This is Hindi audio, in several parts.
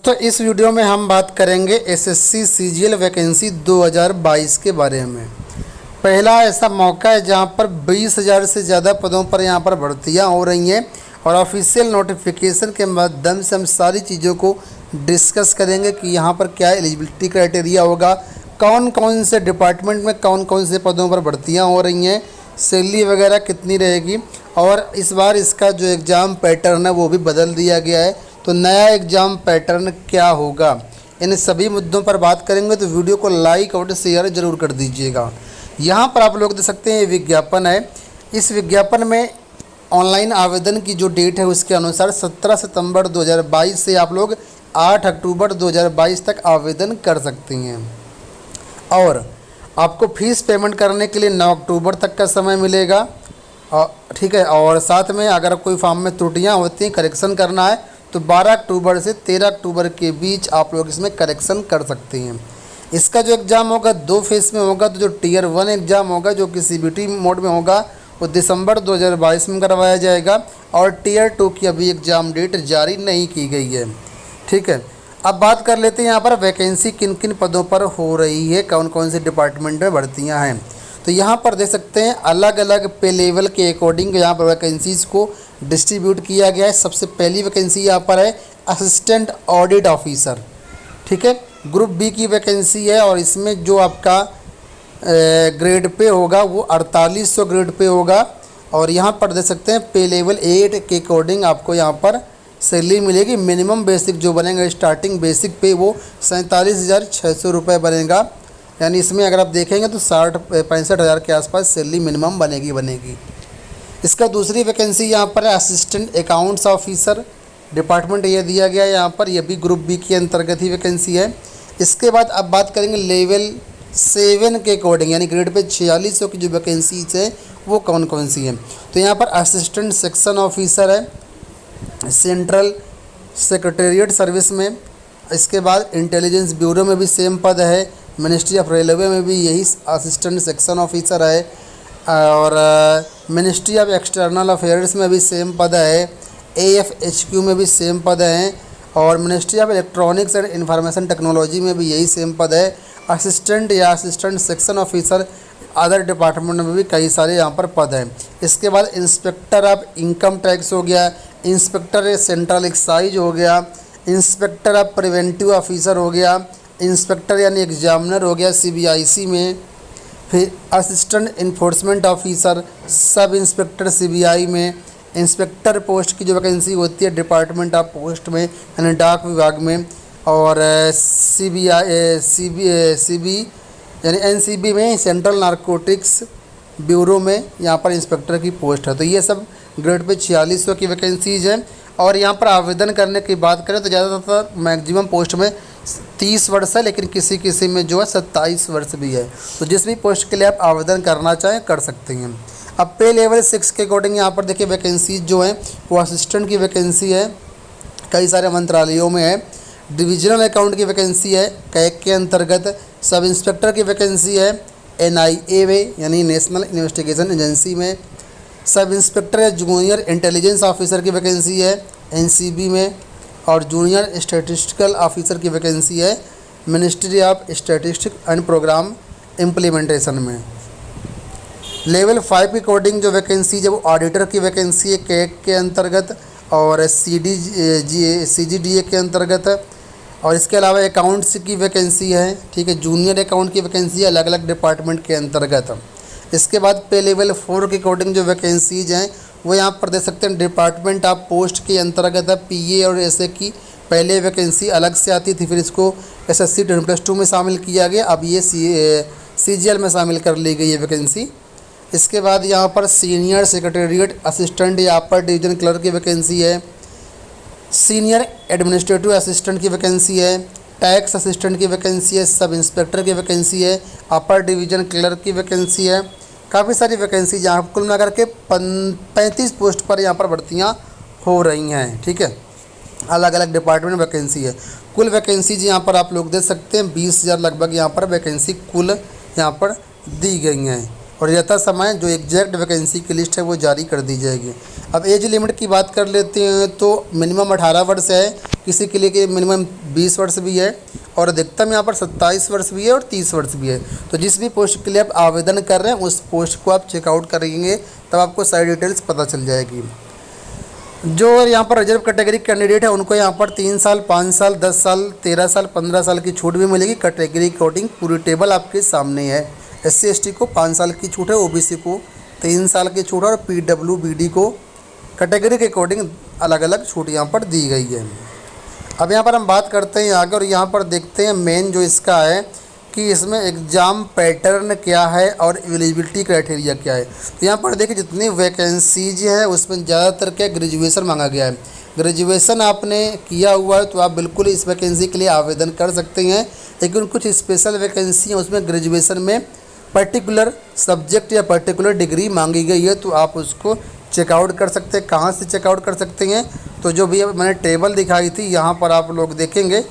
तो इस वीडियो में हम बात करेंगे एसएससी सीजीएल वैकेंसी 2022 के बारे में। पहला ऐसा मौका है जहां पर 20,000 से ज़्यादा पदों पर यहां पर भर्तियां हो रही हैं और ऑफिशियल नोटिफिकेशन के माध्यम से हम सारी चीज़ों को डिस्कस करेंगे कि यहां पर क्या एलिजिबिलिटी क्राइटेरिया होगा, कौन कौन से डिपार्टमेंट में कौन कौन से पदों पर भर्तियाँ हो रही हैं, सैलरी वगैरह कितनी रहेगी और इस बार इसका जो एग्ज़ाम पैटर्न है वो भी बदल दिया गया है। तो नया एग्ज़ाम पैटर्न क्या होगा, इन सभी मुद्दों पर बात करेंगे। तो वीडियो को लाइक और शेयर ज़रूर कर दीजिएगा। यहाँ पर आप लोग देख सकते हैं ये विज्ञापन है। इस विज्ञापन में ऑनलाइन आवेदन की जो डेट है उसके अनुसार 17 सितंबर 2022 से आप लोग 8 अक्टूबर 2022 तक आवेदन कर सकती हैं और आपको फ़ीस पेमेंट करने के लिए 9 अक्टूबर तक का समय मिलेगा। ठीक है, और साथ में अगर कोई फॉर्म में त्रुटियां होती हैं, करेक्शन करना है तो 12 अक्टूबर से 13 अक्टूबर के बीच आप लोग इसमें करेक्शन कर सकते हैं। इसका जो एग्ज़ाम होगा 2 फेज़ में होगा। तो जो टियर 1 एग्ज़ाम होगा जो कि सीबीटी मोड में होगा वो दिसंबर 2022 में करवाया जाएगा और टियर 2 की अभी एग्ज़ाम डेट जारी नहीं की गई है। ठीक है, अब बात कर लेते हैं यहाँ पर वैकेंसी किन किन पदों पर हो रही है, कौन कौन से डिपार्टमेंट में भर्तियाँ हैं। तो यहाँ पर देख सकते हैं अलग अलग पे लेवल के अकॉर्डिंग यहाँ पर वैकेंसीज़ को डिस्ट्रीब्यूट किया गया है। सबसे पहली वैकेंसी यहाँ पर है असिस्टेंट ऑडिट ऑफिसर। ठीक है, ग्रुप बी की वैकेंसी है और इसमें जो आपका ग्रेड पे होगा वो 4800 ग्रेड पे होगा और यहाँ पर देख सकते हैं पे लेवल 8 के अकॉर्डिंग आपको यहाँ पर सैलरी मिलेगी। मिनिमम बेसिक जो बनेगा स्टार्टिंग बेसिक पे वो 47,600 रुपये बनेगा। यानी इसमें अगर आप देखेंगे तो 65 हज़ार के आसपास सैलरी मिनिमम बनेगी। इसका दूसरी वैकेंसी यहाँ पर है असिस्टेंट अकाउंट्स ऑफिसर। डिपार्टमेंट ये दिया गया है यहाँ पर, यह भी ग्रुप बी के अंतर्गत ही वैकेंसी है। इसके बाद अब बात करेंगे लेवल 7 के अकॉर्डिंग, यानी ग्रेड पे 4600 की जो वैकेंसीज है वो कौन कौन सी हैं। तो यहाँ पर असिस्टेंट सेक्शन ऑफिसर है सेंट्रल सेक्रेटेरिएट सर्विस में। इसके बाद इंटेलिजेंस ब्यूरो में भी सेम पद है। मिनिस्ट्री ऑफ रेलवे में भी यही असिस्टेंट सेक्शन ऑफिसर है और मिनिस्ट्री ऑफ एक्सटर्नल अफेयर्स में भी सेम पद है। AFHQ में भी सेम पद हैं और ministry of electronics and information technology में भी यही सेम पद है। असिस्टेंट या assistant section officer other department में भी कई सारे यहाँ पर पद हैं। इसके बाद इंस्पेक्टर ऑफ इनकम टैक्स हो गया, इंस्पेक्टर सेंट्रल एक्साइज हो गया, इंस्पेक्टर ऑफ प्रिवेंटिव ऑफिसर हो गया, इंस्पेक्टर यानी एग्जामिनर हो गया CBIC में। फिर assistant enforcement officer sub inspector CBI में। इंस्पेक्टर पोस्ट की जो वैकेंसी होती है डिपार्टमेंट ऑफ पोस्ट में यानी डाक विभाग में और CB यानी NCB में सेंट्रल नारकोटिक्स ब्यूरो में यहाँ पर इंस्पेक्टर की पोस्ट है। तो ये सब ग्रेड पे 4600 की वैकेंसीज हैं और यहाँ पर आवेदन करने की बात करें तो ज़्यादातर मैक्सिमम पोस्ट में 30 वर्ष है, लेकिन किसी किसी में जो है 27 वर्ष भी है। तो जिस भी पोस्ट के लिए आप आवेदन करना चाहें कर सकते हैं। अब पे लेवल 6 के अकॉर्डिंग यहाँ पर देखिए वैकेंसीज जो हैं वो असिस्टेंट की वैकेंसी है, कई सारे मंत्रालयों में है। डिविजनल अकाउंट की वैकेंसी है कैग के अंतर्गत। सब इंस्पेक्टर की वैकेंसी है NIA में यानी नेशनल इन्वेस्टिगेशन एजेंसी में। सब इंस्पेक्टर या जूनियर इंटेलिजेंस ऑफिसर की वैकेंसी है NCB में और जूनियर स्टैटिस्टिकल ऑफिसर की वैकेंसी है ministry of statistics and programme implementation में। लेवल 5 के अकॉर्डिंग जो वैकेंसी है वो ऑडिटर की वैकेंसी है कैग के अंतर्गत और CGDA के अंतर्गत और इसके अलावा अकाउंट्स की वैकेंसी है। ठीक है, जूनियर अकाउंट की वैकेंसी है अलग अलग डिपार्टमेंट के अंतर्गत। इसके बाद पे लेवल 4 के अकॉर्डिंग जो वैकेंसीज हैं वो यहाँ पर देख सकते हैं डिपार्टमेंट ऑफ पोस्ट के अंतर्गत है। PA और SA की पहले वैकेंसी अलग से आती थी, फिर इसको SSC 10+2 में शामिल किया गया, अब ये CGL में शामिल कर ली गई है वैकेंसी। इसके बाद यहाँ पर सीनियर सेक्रेटेरिएट असिस्टेंट या अपर डिवीजन क्लर्क की वैकेंसी है। सीनियर एडमिनिस्ट्रेटिव असिस्टेंट की वैकेंसी है। टैक्स असिस्टेंट की वैकेंसी है। सब इंस्पेक्टर की वैकेंसी है। अपर डिवीजन क्लर्क की वैकेंसी है। काफ़ी सारी वैकेंसी यहाँ कुल मिलाकर के 35 पोस्ट पर यहाँ पर भर्तियाँ हो रही हैं। ठीक है, अलग अलग डिपार्टमेंट में वैकेंसी है। कुल वैकेंसीज यहाँ पर आप लोग देख सकते हैं 20,000 लगभग यहाँ पर वैकेंसी कुल यहाँ पर दी गई हैं और यथा समय जो एग्जैक्ट वैकेंसी की लिस्ट है वो जारी कर दी जाएगी। अब एज लिमिट की बात कर लेते हैं तो मिनिमम 18 वर्ष है, किसी के लिए कि मिनिमम 20 वर्ष भी है और अधिकतम यहाँ पर 27 वर्ष भी है और 30 वर्ष भी है। तो जिस भी पोस्ट के लिए आप आवेदन कर रहे हैं उस पोस्ट को आप चेकआउट करेंगे तब आपको सारी डिटेल्स पता चल जाएगी। जो यहाँ पर रिजर्व कैटेगरी कैंडिडेट है उनको यहाँ पर 3 साल, 5 साल, 10 साल, 13 साल, 15 साल की छूट भी मिलेगी। कैटेगरी के अकॉर्डिंग पूरी टेबल आपके सामने है। SC/ST को 5 साल की छूट है, OBC को 3 साल की छूट है और PWBD को कैटेगरी के अकॉर्डिंग अलग अलग छूट यहाँ पर दी गई है। अब यहाँ पर हम बात करते हैं आगे और यहाँ पर देखते हैं मेन जो इसका है कि इसमें एग्ज़ाम पैटर्न क्या है और एलिजिबिलिटी क्राइटेरिया क्या है। तो यहाँ पर देखिए जितनी वैकेंसीज है उसमें ज़्यादातर क्या ग्रेजुएशन मांगा गया है। ग्रेजुएशन आपने किया हुआ है तो आप बिल्कुल इस वैकेंसी के लिए आवेदन कर सकते हैं, लेकिन कुछ स्पेशल वैकेंसी हैं उसमें ग्रेजुएशन में पर्टिकुलर सब्जेक्ट या पर्टिकुलर डिग्री मांगी गई है, तो आप उसको चेकआउट कर सकते हैं। कहाँ से चेकआउट कर सकते हैं, तो जो भी मैंने टेबल दिखाई थी यहाँ पर आप लोग देखेंगे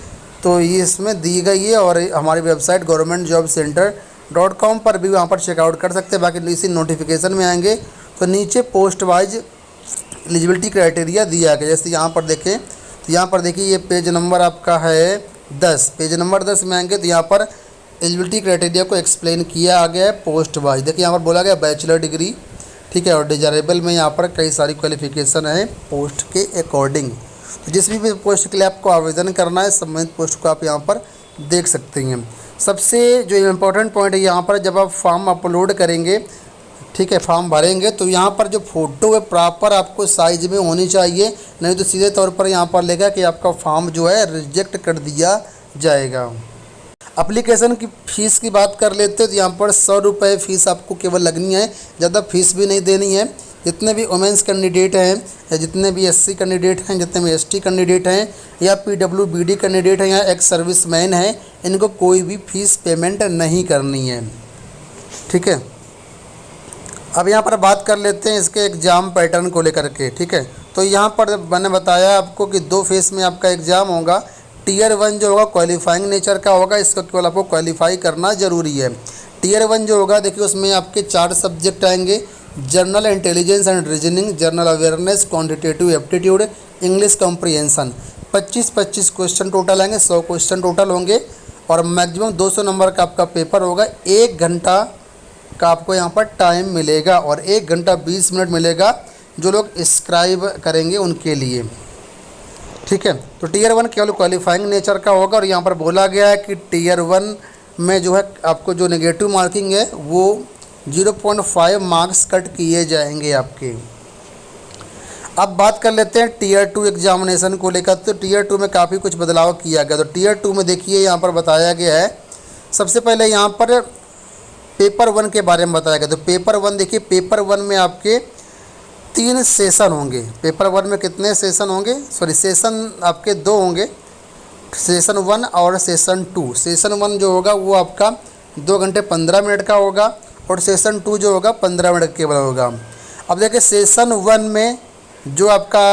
तो ये इसमें दी गई है और हमारी वेबसाइट governmentjobcenter.com पर भी वहाँ पर चेकआउट कर सकते हैं। बाकी इसी नोटिफिकेशन में आएंगे तो नीचे पोस्ट वाइज एलिजिबिलिटी क्राइटेरिया दिया गया। जैसे यहाँ पर देखें तो यहाँ पर देखिए ये पेज नंबर आपका है 10, पेज नंबर 10 में आएंगे तो यहाँ पर एलिजिबिलिटी क्राइटेरिया को एक्सप्लेन किया गया है पोस्ट वाइज। देखिए यहाँ पर बोला गया बैचलर डिग्री, ठीक है, और डिजायरेबल में यहाँ पर कई सारी क्वालिफिकेशन है पोस्ट के अकॉर्डिंग। तो जिस भी पोस्ट के लिए आपको आवेदन करना है संबंधित पोस्ट को आप यहाँ पर देख सकते हैं। सबसे जो इम्पोर्टेंट पॉइंट है यहाँ पर जब आप फॉर्म अपलोड करेंगे, ठीक है, फॉर्म भरेंगे तो यहाँ पर जो फ़ोटो है प्रॉपर आपको साइज में होनी चाहिए, नहीं तो सीधे तौर पर यहाँ पर लिखा कि आपका फॉर्म जो है रिजेक्ट कर दिया जाएगा। एप्लीकेशन की फ़ीस की बात कर लेते हैं तो यहाँ पर 100 रुपये फ़ीस आपको केवल लगनी है, ज़्यादा फीस भी नहीं देनी है। जितने भी वुमेंस कैंडिडेट हैं या जितने भी SC कैंडिडेट हैं, जितने भी ST कैंडिडेट हैं या PWBD कैंडिडेट हैं या एक्स सर्विसमैन हैं, इनको कोई भी फ़ीस पेमेंट नहीं करनी है, ठीक है। अब यहाँ पर बात कर लेते हैं इसके एग्ज़ाम पैटर्न को लेकर के, ठीक है। तो यहाँ पर मैंने बताया आपको कि 2 फेज़ में आपका एग्ज़ाम होगा। Tier 1 जो होगा क्वालिफाइंग नेचर का होगा, इसका केवल आपको क्वालिफाई करना ज़रूरी है। Tier 1 जो होगा देखिए उसमें आपके 4 सब्जेक्ट आएंगे, general intelligence and reasoning, general awareness, quantitative aptitude, English comprehension. 25 question total आएंगे, 100 क्वेश्चन टोटल होंगे और मैक्सिमम 200 नंबर का आपका पेपर होगा। 1 घंटा का आपको यहाँ पर टाइम मिलेगा और 1 घंटा 20 मिनट मिलेगा जो लोग स्क्राइब करेंगे उनके लिए, ठीक है। तो Tier 1 केवल क्वालिफाइंग नेचर का होगा और यहाँ पर बोला गया है कि Tier 1 में जो है आपको जो नेगेटिव मार्किंग है वो 0.5 मार्क्स कट किए जाएंगे आपके। अब बात कर लेते हैं Tier 2 एग्जामिनेशन को लेकर। तो Tier 2 में काफ़ी कुछ बदलाव किया गया। तो Tier 2 में देखिए यहाँ पर बताया गया है, सबसे पहले यहाँ पर पेपर 1 के बारे में बताया गया। तो पेपर 1 देखिए, पेपर 1 में आपके 3 सेशन होंगे। पेपर 1 में कितने सेशन होंगे, सेशन आपके 2 होंगे, सेशन 1 और सेशन 2। सेशन 1 जो होगा वो आपका 2 घंटे 15 मिनट का होगा और सेशन 2 जो होगा 15 मिनट केवल होगा। अब देखिए सेशन 1 में जो आपका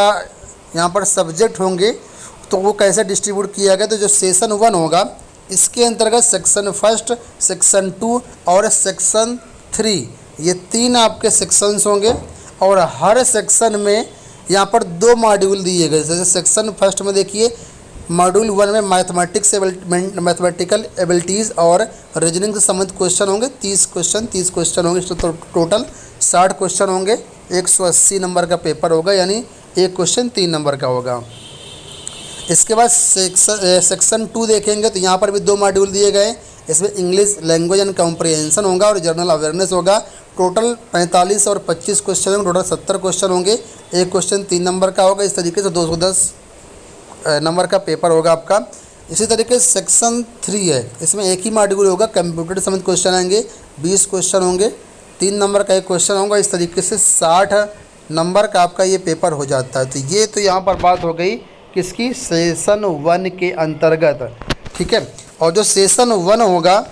यहाँ पर सब्जेक्ट होंगे तो वो कैसे डिस्ट्रीब्यूट किया गया। तो जो सेशन 1 होगा इसके अंतर्गत सेक्शन 1, सेक्शन 2 और सेक्शन 3, ये 3 आपके सेक्शंस होंगे और हर सेक्शन में यहाँ पर 2 मॉड्यूल दिए गए। जैसे सेक्शन 1 में देखिए मॉड्यूल 1 में मैथमेटिकल एबिलिटीज़ और रीजनिंग से संबंधित क्वेश्चन होंगे। 30 क्वेश्चन होंगे, तो टोटल 60 क्वेश्चन होंगे। 180 नंबर का पेपर होगा, यानी एक क्वेश्चन 3 नंबर का होगा। इसके बाद सेक्शन 2 देखेंगे तो यहाँ पर भी 2 मॉड्यूल दिए गए। इसमें इंग्लिश लैंग्वेज एंड कॉम्प्रिहेंशन होगा और जनरल अवेयरनेस होगा। टोटल 45 और 25 क्वेश्चन होंगे, टोटल 70 क्वेश्चन होंगे। एक क्वेश्चन 3 नंबर का होगा। इस तरीके से 210 नंबर का पेपर होगा आपका। इसी तरीके से सेक्शन 3 है, इसमें एक ही मॉड्यूल होगा, कंप्यूटर संबंधित क्वेश्चन आएंगे, 20 क्वेश्चन होंगे, 3 नंबर का एक क्वेश्चन होगा। इस तरीके से 60 नंबर का आपका ये पेपर हो जाता है। तो ये तो यहाँ पर बात हो गई किसकी, सेशन 1 के अंतर्गत, ठीक है। और जो सेशन 1 होगा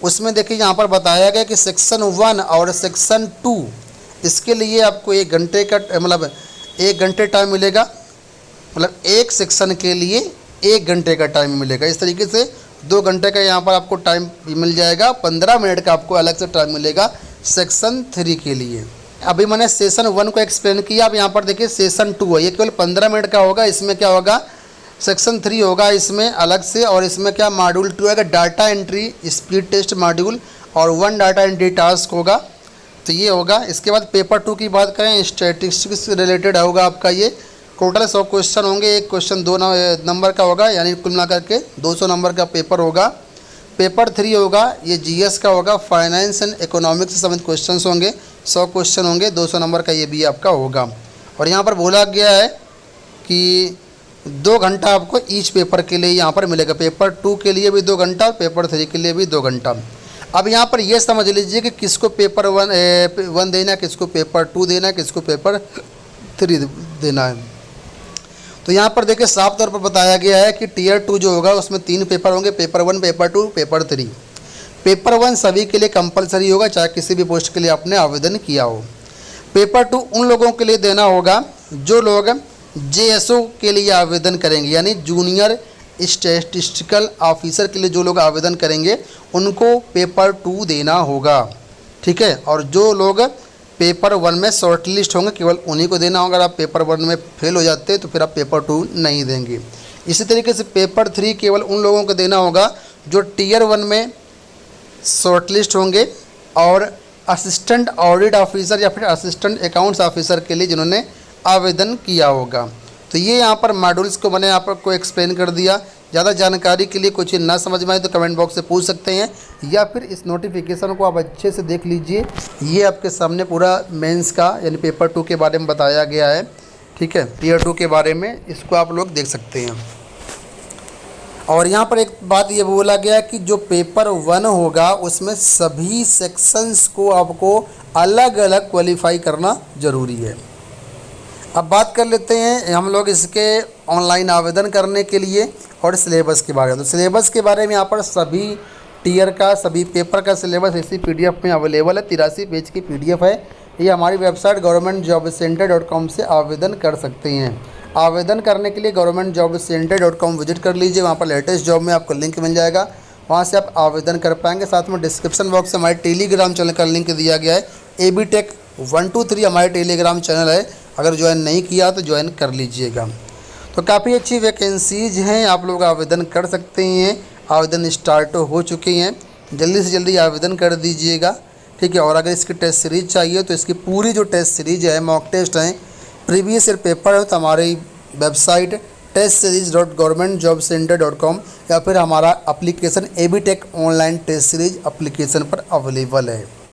उसमें देखिए यहाँ पर बताया गया कि सेक्शन 1 और सेक्शन 2 इसके लिए आपको 1 घंटे का मतलब 1 घंटे टाइम मिलेगा, मतलब एक सेक्शन के लिए 1 घंटे का टाइम मिलेगा। इस तरीके से 2 घंटे का यहाँ पर आपको टाइम मिल जाएगा। 15 मिनट का आपको अलग से टाइम मिलेगा सेक्शन 3 के लिए, अभी मैंने सेशन 1 को एक्सप्लेन किया, अब यहाँ पर देखिए सेशन 2 है, ये केवल 15 मिनट का होगा। इसमें क्या होगा, सेक्शन 3 होगा इसमें अलग से, और इसमें क्या मॉड्यूल 2 है data entry speed test module, और 1 डाटा एंट्री टास्क होगा। तो ये होगा। इसके बाद पेपर 2 की बात करें, स्टैटिस्टिक्स से रिलेटेड होगा आपका। ये टोटल 100 क्वेश्चन होंगे, एक क्वेश्चन 2 नंबर का होगा, यानी कुल मिला करके 200 नंबर का पेपर होगा। पेपर 3 होगा, ये जीएस का होगा, फाइनेंस एंड इकोनॉमिक्स से संबंधित क्वेश्चन होंगे, 100 क्वेश्चन होंगे, 200 नंबर का ये भी आपका होगा। और यहाँ पर बोला गया है कि 2 घंटा आपको ईच पेपर के लिए यहाँ पर मिलेगा। पेपर 2 के लिए भी 2 घंटा, पेपर 3 के लिए भी 2 घंटा। अब यहाँ पर ये समझ लीजिए कि किसको पेपर 1 देना है, किसको पेपर 2 देना है, किसको पेपर 3 देना है। तो यहाँ पर देखिए साफ तौर पर बताया गया है कि टीयर 2 जो होगा उसमें 3 पेपर होंगे, पेपर 1, पेपर 2, पेपर 3। पेपर 1 सभी के लिए कंपलसरी होगा, चाहे किसी भी पोस्ट के लिए आपने आवेदन किया हो। पेपर 2 उन लोगों के लिए देना होगा जो लोग जेएसओ के लिए आवेदन करेंगे, यानी जूनियर स्टैटिस्टिकल ऑफिसर के लिए जो लोग आवेदन करेंगे उनको पेपर 2 देना होगा, ठीक है। और जो लोग पेपर 1 में शॉर्ट लिस्ट होंगे केवल उन्हीं को देना होगा। अगर आप पेपर 1 में फेल हो जाते हैं तो फिर आप पेपर 2 नहीं देंगे। इसी तरीके से पेपर 3 केवल उन लोगों को देना होगा जो टीयर 1 में शॉर्ट लिस्ट होंगे और असिस्टेंट ऑडिट ऑफिसर या फिर असिस्टेंट अकाउंट्स ऑफिसर के लिए जिन्होंने आवेदन किया होगा। तो ये यहाँ पर मॉड्यूल्स को मैंने आपको एक्सप्लेन कर दिया। ज़्यादा जानकारी के लिए कुछ ना समझ में आए तो कमेंट बॉक्स से पूछ सकते हैं, या फिर इस नोटिफिकेशन को आप अच्छे से देख लीजिए। ये आपके सामने पूरा मेंस का यानी पेपर 2 के बारे में बताया गया है, ठीक है। टीयर 2 के बारे में इसको आप लोग देख सकते हैं। और यहाँ पर एक बात ये बोला गया है कि जो पेपर 1 होगा उसमें सभी सेक्शंस को आपको अलग अलग क्वालिफाई करना ज़रूरी है। अब बात कर लेते हैं हम लोग इसके ऑनलाइन आवेदन करने के लिए और सिलेबस के बारे में। तो सिलेबस के बारे में यहाँ पर सभी टीयर का, सभी पेपर का सिलेबस इसी पीडीएफ में अवेलेबल है। 83 पेज की पीडीएफ है। ये हमारी वेबसाइट governmentjobcenter.com से आवेदन कर सकते हैं। आवेदन करने के लिए governmentjobcenter.com विजिट कर लीजिए, वहाँ पर लेटेस्ट जॉब में आपको लिंक मिल जाएगा, वहाँ से आप आवेदन कर पाएंगे। साथ में डिस्क्रिप्शन बॉक्स में हमारे टेलीग्राम चैनल का लिंक दिया गया है। abtech123 हमारे टेलीग्राम चैनल है, अगर ज्वाइन नहीं किया तो ज्वाइन कर लीजिएगा। तो काफ़ी अच्छी वैकेंसीज हैं, आप लोग आवेदन कर सकते हैं। आवेदन स्टार्ट हो चुके हैं, जल्दी से जल्दी आवेदन कर दीजिएगा, ठीक है। और अगर इसकी टेस्ट सीरीज़ चाहिए तो इसकी पूरी जो टेस्ट सीरीज है, मॉक टेस्ट हैं, प्रीवियस ईयर पेपर है, तो हमारी वेबसाइट testseries.governmentjobcenter.com या फिर हमारा application abtech online test series application पर अवेलेबल है।